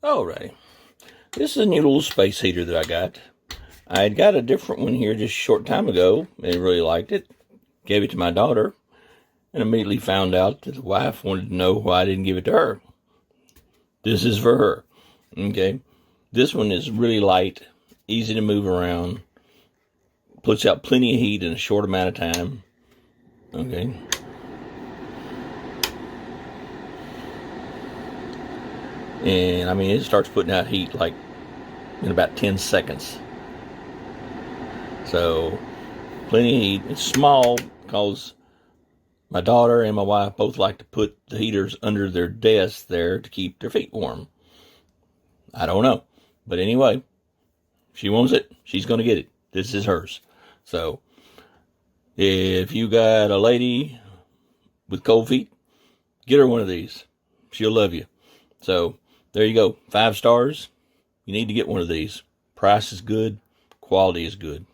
Alrighty. This is a new little space heater that I got. I had got a different one here just a short time ago and really liked it. Gave it to my daughter and immediately found out that the wife wanted to know why I didn't give it to her. This is for her. Okay. This one is really light, easy to move around, puts out plenty of heat in a short amount of time. Okay. And I mean, it starts putting out heat like in about 10 seconds. So, plenty of heat. It's small because my daughter and my wife both like to put the heaters under their desks there to keep their feet warm. I don't know. But anyway, if she wants it, she's going to get it. This is hers. So, if you got a lady with cold feet, get her one of these. She'll love you. So, there you go. 5 stars. You need to get one of these. Price is good. Quality is good.